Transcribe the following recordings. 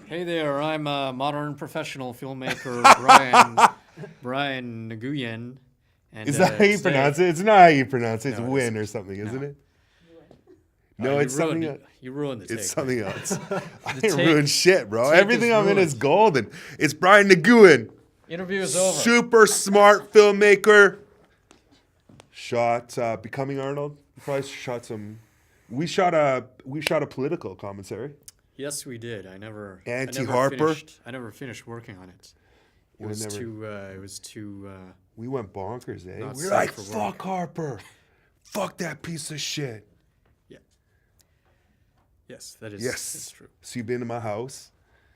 Hey there, I'm modern professional filmmaker Brian Nguyen, and Is that how you today, pronounce it? It's not how you pronounce it. It's no, it Win isn't. or something, No, isn't it? No, you it's something. ruined it. You ruined the It's take, man. something else. I The ain't ruined shit, the bro. take is Everything I'm in is ruined. golden. It's Brian Nguyen, Interview is over. super smart filmmaker. Shot Becoming Arnold. Probably shot some. We shot a political commentary. Yes, we did. I never Anti-Harper. finished. I never finished working on it. It We was never. too. It was too. We went bonkers, eh? Not We were safe like, for "Fuck work. Harper, fuck that piece of shit." Yeah. Yes, that is. Yes. That's true. So you've been to my house.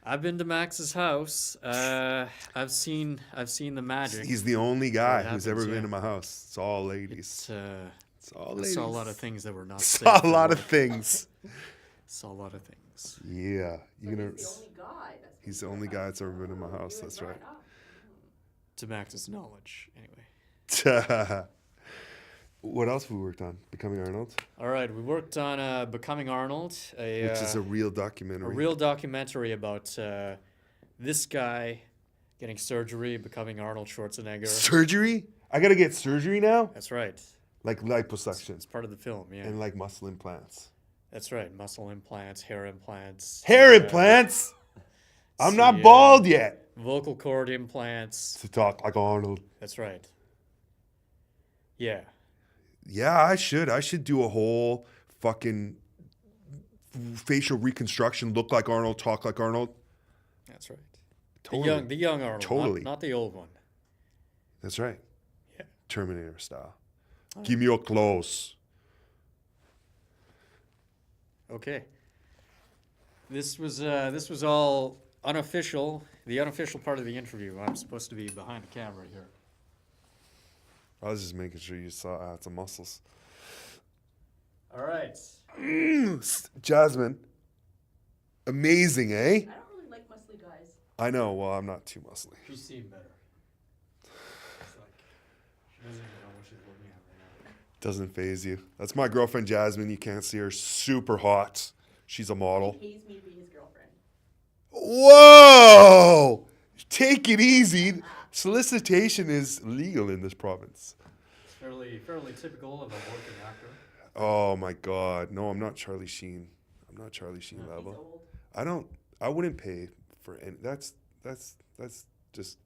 I've been to Max's house. I've seen the magic. He's the only guy That who's happens, ever yeah. been to my house. It's all ladies. It's, It's all I ladies. saw a lot of things that were not safe. Saw a for lot of work. things. Saw a lot of things. Yeah, But you gonna. he's the only guy. He's the only guy that's ever been in my house. You That's brought right. it up. To Max's knowledge, anyway. What else we worked on? Becoming Arnold, All right, we worked on Becoming Arnold, which is a real a documentary. real documentary about this guy getting surgery, becoming Arnold Schwarzenegger. Surgery? I gotta get surgery now? That's right. Like liposuction It's part of the film, yeah. and like muscle implants. That's right. Muscle implants, hair implants. Hair implants? I'm not see, bald yet. Vocal cord implants. To talk like Arnold. That's right. Yeah. Yeah, I should. I should do a whole fucking facial reconstruction, look like Arnold, talk like Arnold. That's right. Totally. The young Arnold, Totally. not the old one. That's right. Yeah. Terminator style. Give me your clothes. Okay. This was all unofficial. The unofficial part of the interview. I'm supposed to be behind the camera here. I was just making sure you saw I had some muscles. All right. Jasmine. Amazing, eh? I don't really like muscly guys. I know. Well, I'm not too muscly. She's seen better. It's like she doesn't even know what she's looking at right now. Doesn't phase you. That's my girlfriend, Jasmine. You can't see her. Super hot. She's a model. He pays me to be his girlfriend. Whoa! Take it easy. Solicitation is legal in this province. It's fairly typical of a working actor. Oh my God. No, I'm not Charlie Sheen. I'm not Charlie Sheen No. He's level. old. I wouldn't pay for any. That's just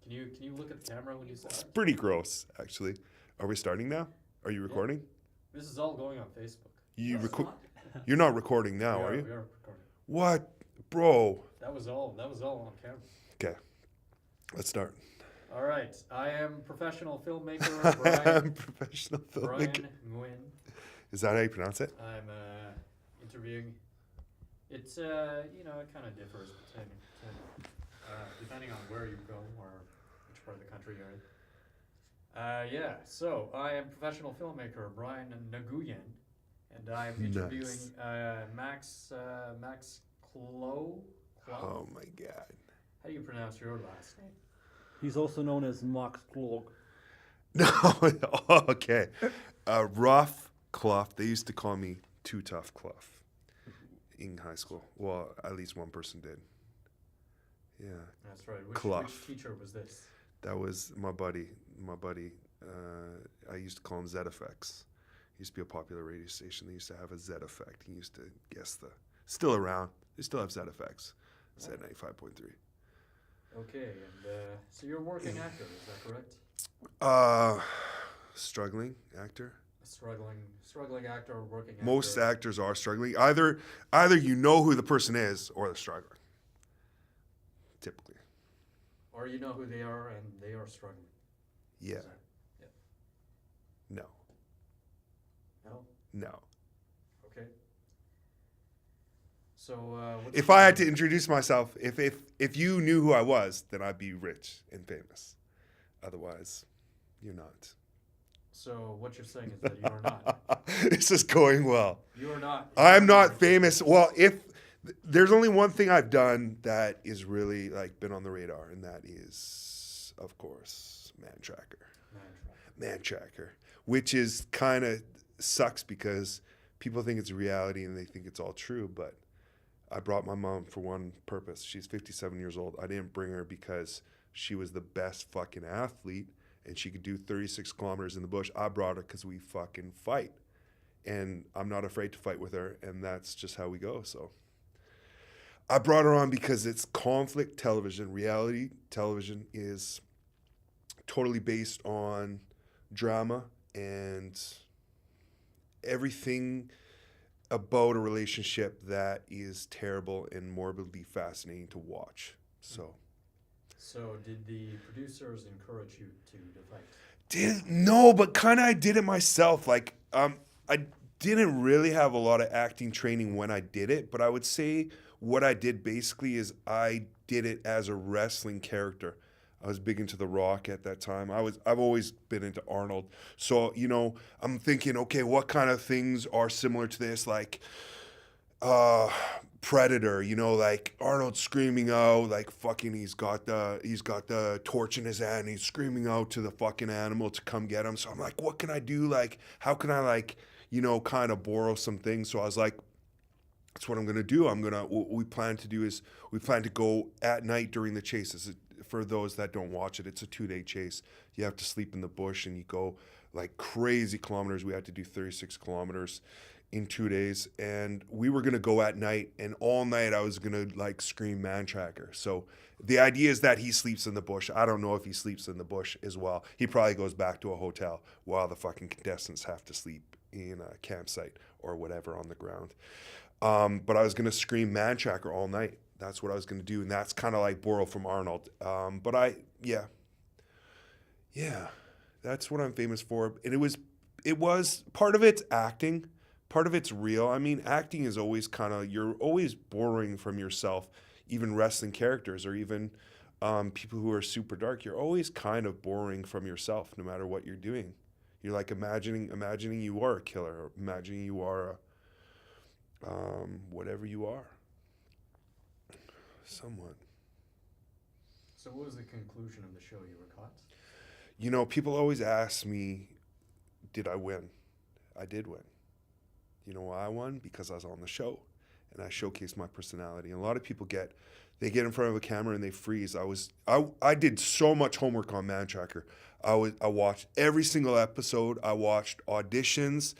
Can you look at the camera when you say it's that? pretty gross, actually. Are we starting now? Are you recording? This is all going on Facebook. You No, it's record? not. You're not recording now, we are you? We are recording. What, bro? That was all on camera. Okay, let's start. All right. I am professional filmmaker I'm Brian professional filmmaker. Nguyen. Is that how you pronounce it? I'm interviewing. It's it kind of differs depending on where you go or which part of the country you're in. Yeah. So I am professional filmmaker Brian Nguyen, and I'm interviewing Max Clough. Oh my God. How do you pronounce your last name? He's also known as Max Clough. No, okay. Rough Clough. They used to call me Too Tough Clough in high school. Well, at least one person did. Yeah, That's right. Clough. Which teacher was this? that was my buddy. I used to call him ZFX. He used to be a popular radio station. They used to have a Z effect. He used to guess the. Still around. They still have ZFX. Z 95.3. Okay, and so you're a working actor, is that correct? Struggling actor. A struggling actor or working actor? Most actors are struggling. Either you know who the person is or they're struggling. Typically. Or you know who they are and they are struggling. Yeah. Is that- yeah. No. No? No. Okay. So, what's If your I had to name? introduce myself, if you knew who I was, then I'd be rich and famous. Otherwise, you're not. So, what you're saying is that you are not. This is going well. You are not. I'm not famous. Well, if there's only one thing I've done that is really like been on the radar, and that is, of course, Mantracker. Mantracker, which is kind of sucks because people think it's reality and they think it's all true, but I brought my mom for one purpose. She's 57 years old. I didn't bring her because she was the best fucking athlete and she could do 36 kilometers in the bush. I brought her because we fucking fight. And I'm not afraid to fight with her. And that's just how we go. So I brought her on because it's conflict television. Reality television is totally based on drama and everything about a relationship that is terrible and morbidly fascinating to watch. So did the producers encourage you to fight? no, but kind of I did it myself. Like I didn't really have a lot of acting training when I did it, but I would say what I did basically is I did it as a wrestling character. I was big into The Rock at that time. I've always been into Arnold. So, you know, I'm thinking, okay, what kind of things are similar to this? Like Predator, you know, like Arnold screaming out, like fucking he's got the torch in his hand, he's screaming out to the fucking animal to come get him. So I'm like, what can I do? Like, how can I, like, you know, kind of borrow some things? So I was like, that's what I'm gonna do. What we plan to do is we plan to go at night during the chases. For those that don't watch it, it's a 2-day chase. You have to sleep in the bush and you go like crazy kilometers. We had to do 36 kilometers in 2 days. And we were going to go at night, and all night I was going to like scream Mantracker. So the idea is that he sleeps in the bush. I don't know if he sleeps in the bush as well. He probably goes back to a hotel while the fucking contestants have to sleep in a campsite or whatever on the ground. But I was going to scream Mantracker all night. That's what I was going to do, and that's kind of like borrow from Arnold. That's what I'm famous for. And it was part of it's acting, part of it's real. I mean, acting is always you're always borrowing from yourself, even wrestling characters or even people who are super dark. You're always kind of borrowing from yourself, no matter what you're doing. You're like imagining you are a killer, or imagining you are whatever you are. Somewhat. So what was the conclusion of the show? You were caught? You know, people always ask me, did I win? I did win. You know why I won? Because I was on the show and I showcased my personality. And a lot of people get in front of a camera and they freeze. I did so much homework on Mantracker. I watched every single episode. I watched auditions.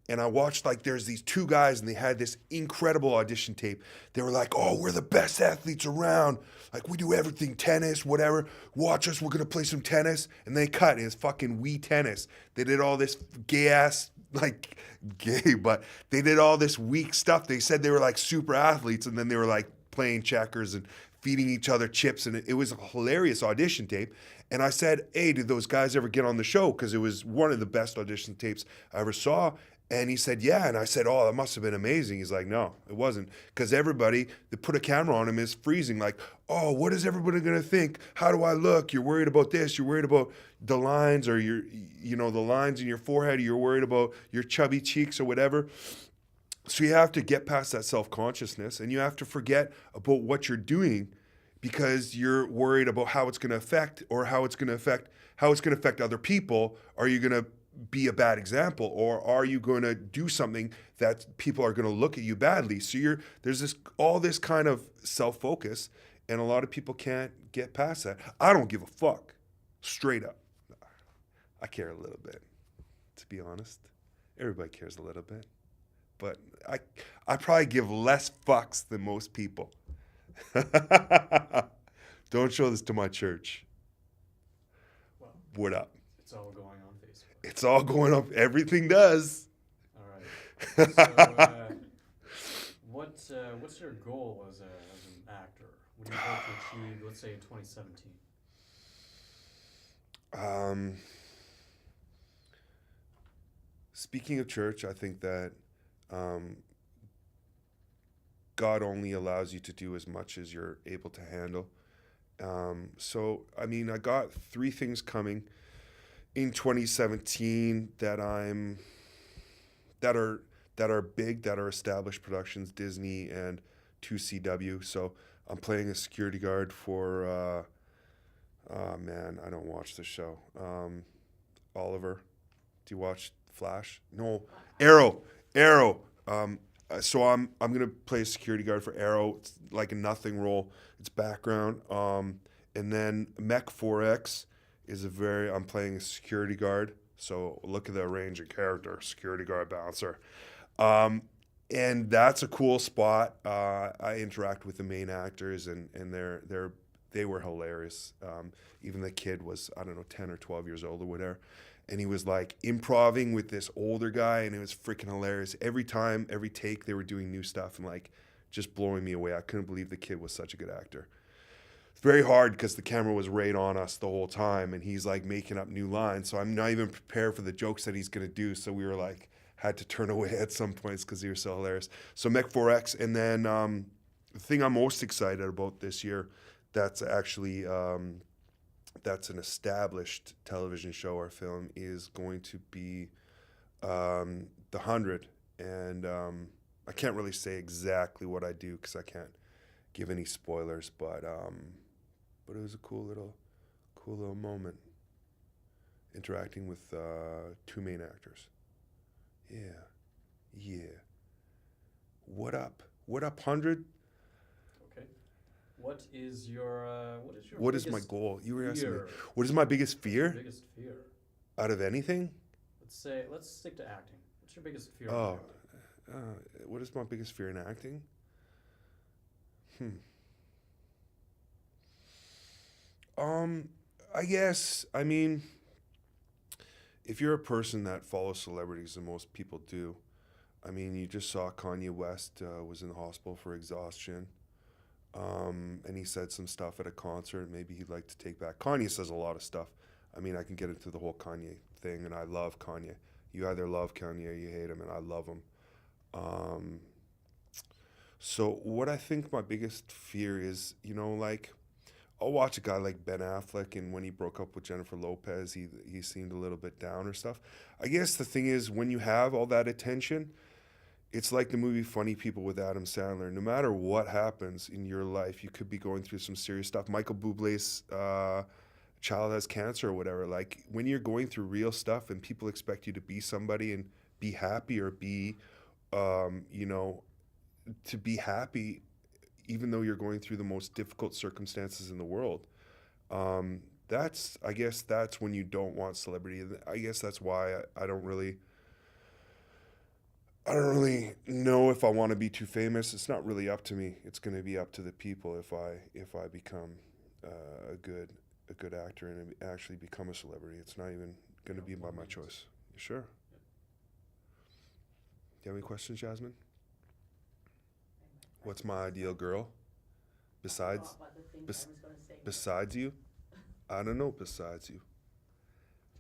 And I watched, like, there's these two guys, and they had this incredible audition tape. They were like, oh, we're the best athletes around. Like, we do everything, tennis, whatever. Watch us, we're going to play some tennis. And they cut. It's fucking Wii Tennis. They did all this gay-ass, like, gay, but they did all this weak stuff. They said they were, like, super athletes, and then they were, like, playing checkers and feeding each other chips. And it was a hilarious audition tape. And I said, hey, did those guys ever get on the show? Because it was one of the best audition tapes I ever saw. And he said, yeah. And I said, oh, that must have been amazing. He's like, no, it wasn't. Because everybody that put a camera on him is freezing. Like, oh, what is everybody going to think? How do I look? You're worried about this. You're worried about the lines or the lines in your forehead. You're worried about your chubby cheeks or whatever. So you have to get past that self-consciousness and you have to forget about what you're doing because you're worried about how it's going to affect other people. Are you going to be a bad example, or are you going to do something that people are going to look at you badly? So there's all this kind of self-focus, and a lot of people can't get past that. I don't give a fuck, straight up. I care a little bit, to be honest. Everybody cares a little bit, but I probably give less fucks than most people. Don't show this to my church. Well, what up? It's all going on Facebook. It's all going up. Everything does. All right. So, what's your goal as an actor? What do you hope to achieve, let's say, in 2017? Speaking of church, I think that God only allows you to do as much as you're able to handle. So, I mean, I got 3 things coming in 2017 that are big, that are established productions, Disney and 2CW. So I'm playing a security guard for oh man, I don't watch the show. Oliver. Do you watch Flash? No. Arrow. So I'm gonna play a security guard for Arrow. It's like a nothing role. It's background. And then Mech 4X is I'm playing a security guard. So look at the range of character: security guard, bouncer. And that's a cool spot. I interact with the main actors, and they were hilarious. Even the kid was, I don't know, 10 or 12 years old or whatever. And he was like improving with this older guy, and it was freaking hilarious. Every time, every take, they were doing new stuff and like just blowing me away. I couldn't believe the kid was such a good actor. It's very hard because the camera was right on us the whole time, and he's like making up new lines. So I'm not even prepared for the jokes that he's gonna do. So we were like, had to turn away at some points because he was so hilarious. So Mech 4X, and then the thing I'm most excited about this year, that's actually that's an established television show or film, is going to be The 100. And I can't really say exactly what I do because I can't give any spoilers, but it was a cool little moment interacting with two main actors. Yeah. What up 100? Okay. What is your What is my biggest goal? You were asking me. fear? What is my biggest fear Biggest fear. out of anything? Let's stick to acting. What's your biggest fear? Oh, of acting? what is my biggest fear in acting? I guess, I mean, if you're a person that follows celebrities, and most people do, I mean, you just saw Kanye West was in the hospital for exhaustion, and he said some stuff at a concert maybe he'd like to take back. Kanye says a lot of stuff. I mean, I can get into the whole Kanye thing, and I love Kanye. You either love Kanye or you hate him, and I love him. So what I think my biggest fear is, like, I'll watch a guy like Ben Affleck, and when he broke up with Jennifer Lopez, he seemed a little bit down or stuff. I guess the thing is, when you have all that attention, it's like the movie Funny People with Adam Sandler. No matter what happens in your life, you could be going through some serious stuff. Michael Bublé's child has cancer or whatever. Like, when you're going through real stuff and people expect you to be somebody and be happy, or be, to be happy even though you're going through the most difficult circumstances in the world. I guess that's when you don't want celebrity. I guess that's why I don't really know if I want to be too famous. It's not really up to me. It's going to be up to the people if I become a good actor and actually become a celebrity. It's not even going to be by my choice. You sure? Do you have any questions, Jasmine? What's my ideal girl? Besides you? I don't know besides you.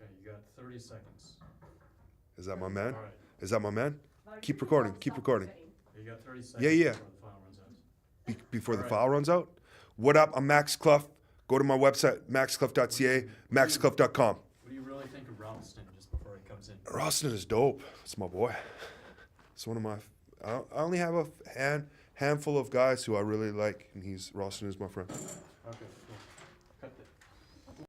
Okay, you got 30 seconds. Is that my man? All right. Is that my man? Keep recording. Keep recording. You got 30 seconds. Yeah. Before the file runs out. Before the All right. file runs out? What up? I'm Max Clough. Go to my website, maxclough.ca, maxclough.com. What do you really think of Ralston just before he comes in? Ralston is dope. It's my boy. It's one of my... I only have a handful of guys who I really like, and Ralston is my friend. Okay, cool.